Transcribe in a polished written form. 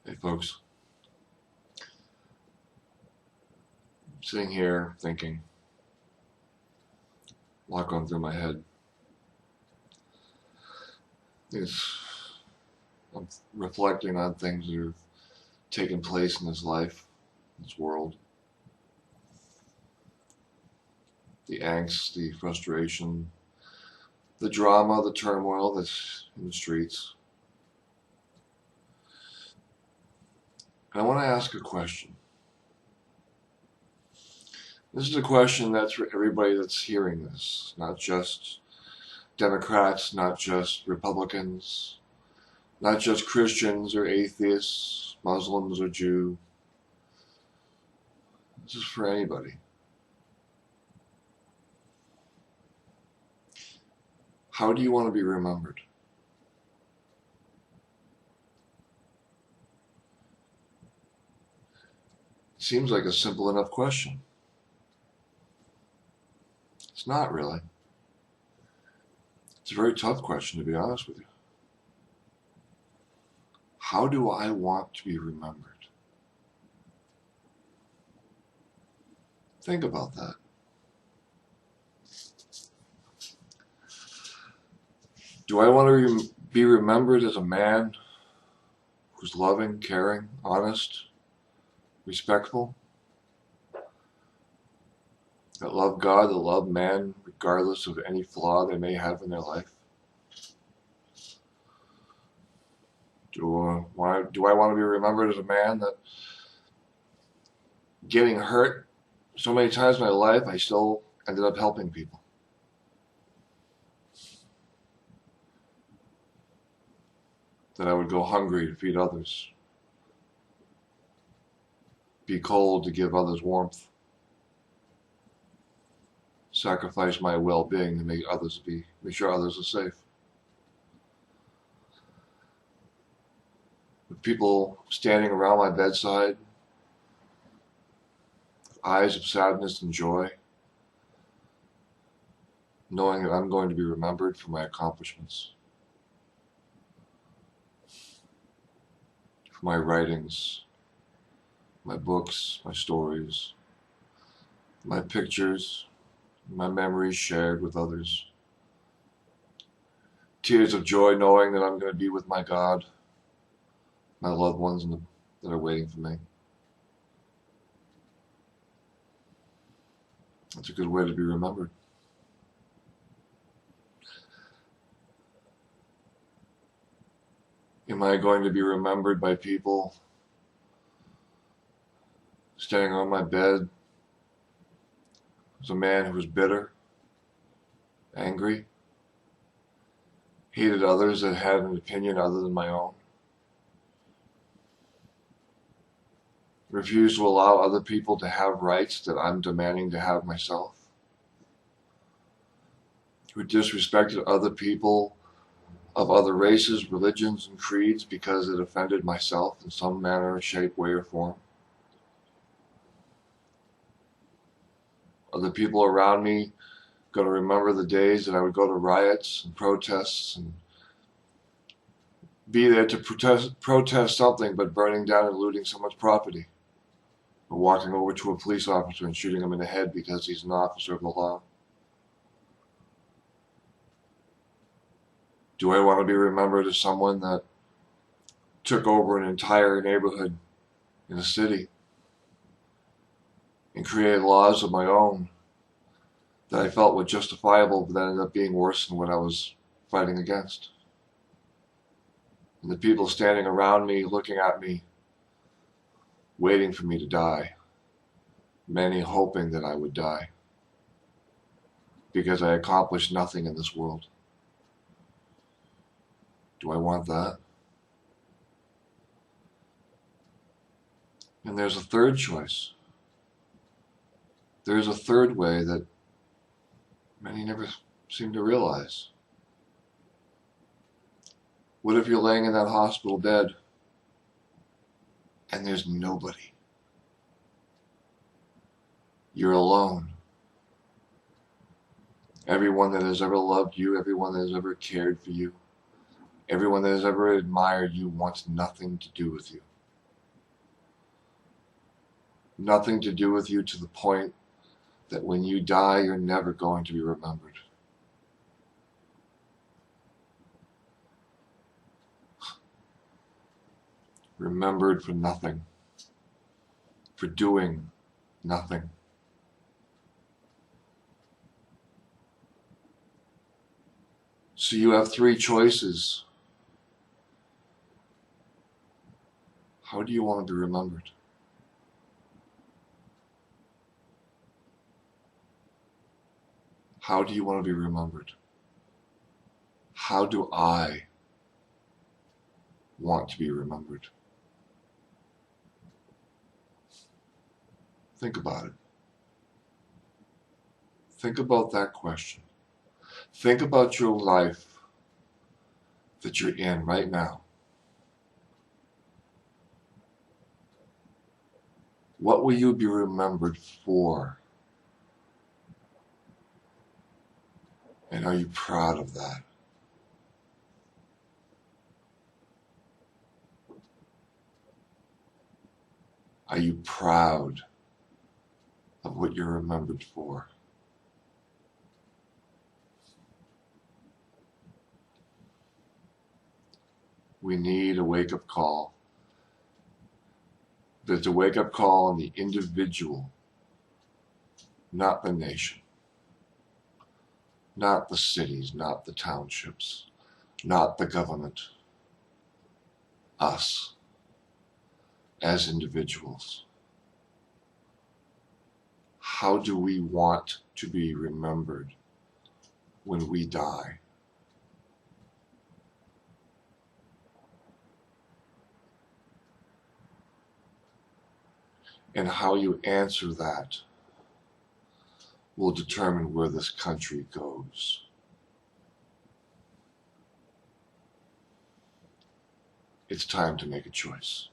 Hey folks, I'm sitting here thinking, a lot going through my head. It's, I'm reflecting on things that have taken place in this life, this world. The angst, the frustration, the drama, the turmoil that's in the streets. And I want to ask a question. This is a question that's for everybody that's hearing this, not just Democrats, not just Republicans, not just Christians or atheists, Muslims or Jew. This is for anybody. How do you want to be remembered? Seems like a simple enough question. It's not really. It's a very tough question, to be honest with you. How do I want to be remembered? Think about that. Do I want to be remembered as a man who's loving, caring, honest, respectful, that love God, that love man, regardless of any flaw they may have in their life? Do I want to be remembered as a man that, getting hurt so many times in my life, I still ended up helping people? That I would go hungry to feed others, be cold to give others warmth, sacrifice my well-being to make sure others are safe. With people standing around my bedside, eyes of sadness and joy, knowing that I'm going to be remembered for my accomplishments, for my writings, my books, my stories, my pictures, my memories shared with others. Tears of joy knowing that I'm going to be with my God, my loved ones that are waiting for me. That's a good way to be remembered. Am I going to be remembered by people standing on my bed as a man who was bitter, angry, hated others that had an opinion other than my own, refused to allow other people to have rights that I'm demanding to have myself, who disrespected other people of other races, religions, and creeds because it offended myself in some manner, shape, way, or form? Are the people around me going to remember the days that I would go to riots and protests and be there to protest something but burning down and looting someone's property, or walking over to a police officer and shooting him in the head because he's an officer of the law? Do I want to be remembered as someone that took over an entire neighborhood in a city and created laws of my own that I felt were justifiable, but that ended up being worse than what I was fighting against? And the people standing around me, looking at me, waiting for me to die, many hoping that I would die, because I accomplished nothing in this world. Do I want that? And there's a third choice. There's a third way that many never seem to realize. What if you're laying in that hospital bed and there's nobody? You're alone. Everyone that has ever loved you, everyone that has ever cared for you, everyone that has ever admired you wants nothing to do with you. Nothing to do with you to the point that when you die, you're never going to be remembered. Remembered for nothing, for doing nothing. So you have three choices. How do you want to be remembered? How do you want to be remembered? How do I want to be remembered? Think about it. Think about that question. Think about your life that you're in right now. What will you be remembered for? And are you proud of that? Are you proud of what you're remembered for? We need a wake-up call. There's a wake-up call on the individual, not the nation, not the cities, not the townships, not the government. Us, as individuals. How do we want to be remembered when we die? And how you answer that will determine where this country goes. It's time to make a choice.